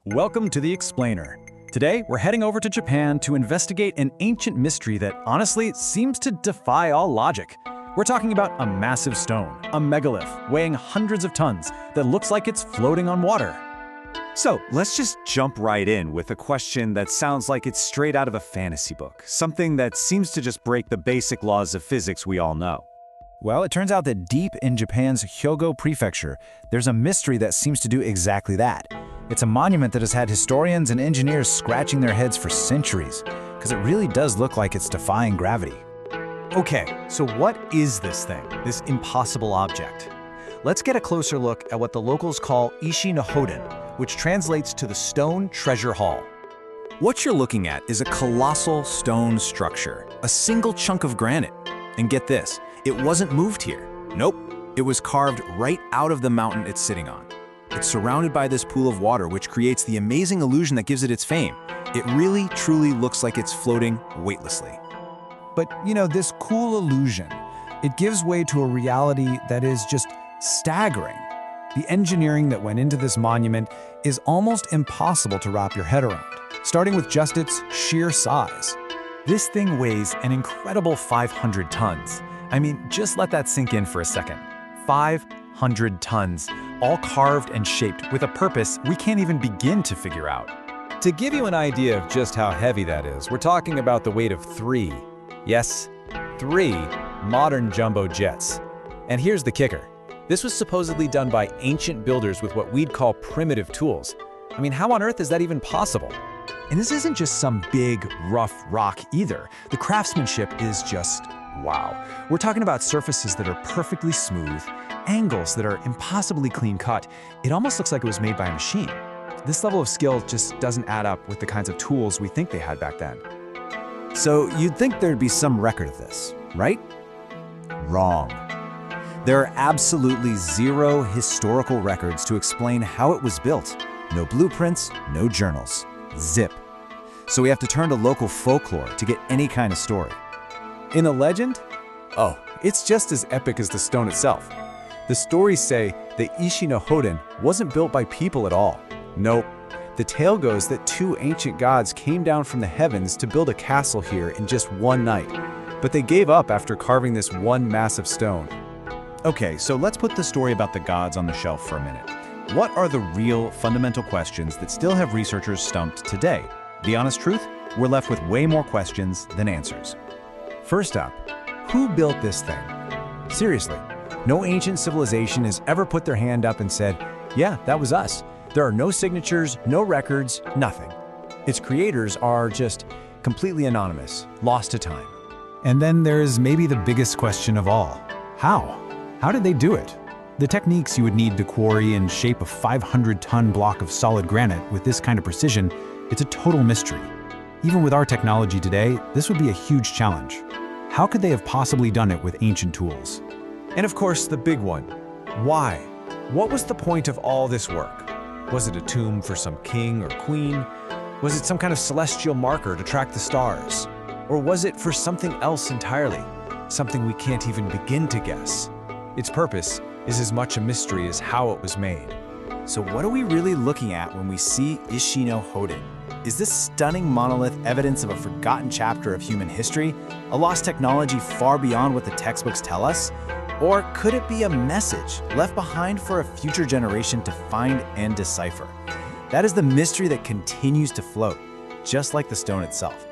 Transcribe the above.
Welcome to The Explainer. Today, we're heading over to Japan to investigate an ancient mystery that honestly seems to defy all logic. We're talking about a massive stone, a megalith, weighing hundreds of tons that looks like it's floating on water. So let's just jump right in with a question that sounds like it's straight out of a fantasy book, something that seems to just break the basic laws of physics we all know. Well, it turns out that deep in Japan's Hyogo Prefecture, there's a mystery that seems to do exactly that. It's a monument that has had historians and engineers scratching their heads for centuries, because it really does look like it's defying gravity. Okay, so what is this thing, this impossible object? Let's get a closer look at what the locals call Ishi-no-hoden, which translates to the stone treasure hall. What you're looking at is a colossal stone structure, a single chunk of granite. And get this, it wasn't moved here. Nope, it was carved right out of the mountain it's sitting on. It's surrounded by this pool of water, which creates the amazing illusion that gives it its fame. It really, truly looks like it's floating weightlessly. But, this cool illusion, it gives way to a reality that is just staggering. The engineering that went into this monument is almost impossible to wrap your head around, starting with just its sheer size. This thing weighs an incredible 500 tons. I mean, just let that sink in for a second. 500 tons, all carved and shaped with a purpose we can't even begin to figure out. To give you an idea of just how heavy that is, we're talking about the weight of three modern jumbo jets. And here's the kicker. This was supposedly done by ancient builders with what we'd call primitive tools. I mean, how on earth is that even possible? And this isn't just some big, rough rock either. The craftsmanship is just wow. We're talking about surfaces that are perfectly smooth, angles that are impossibly clean-cut. It almost looks like it was made by a machine. This level of skill just doesn't add up with the kinds of tools we think they had back then. So you'd think there'd be some record of this, right? Wrong. There are absolutely zero historical records to explain how it was built. No blueprints, no journals. Zip. So we have to turn to local folklore to get any kind of story. In a legend? Oh, it's just as epic as the stone itself. The stories say the Ishi-no-hoden wasn't built by people at all. Nope. The tale goes that two ancient gods came down from the heavens to build a castle here in just one night. But they gave up after carving this one massive stone. Okay, so let's put the story about the gods on the shelf for a minute. What are the real fundamental questions that still have researchers stumped today? The honest truth? We're left with way more questions than answers. First up, who built this thing? Seriously, no ancient civilization has ever put their hand up and said, yeah, that was us. There are no signatures, no records, nothing. Its creators are just completely anonymous, lost to time. And then there's maybe the biggest question of all. How? How did they do it? The techniques you would need to quarry and shape a 500-ton block of solid granite with this kind of precision, it's a total mystery. Even with our technology today, this would be a huge challenge. How could they have possibly done it with ancient tools? And of course, the big one. Why? What was the point of all this work? Was it a tomb for some king or queen? Was it some kind of celestial marker to track the stars? Or was it for something else entirely? Something we can't even begin to guess. Its purpose is as much a mystery as how it was made. So what are we really looking at when we see Ishi-no-hoden? Is this stunning monolith evidence of a forgotten chapter of human history? A lost technology far beyond what the textbooks tell us? Or could it be a message left behind for a future generation to find and decipher? That is the mystery that continues to float, just like the stone itself.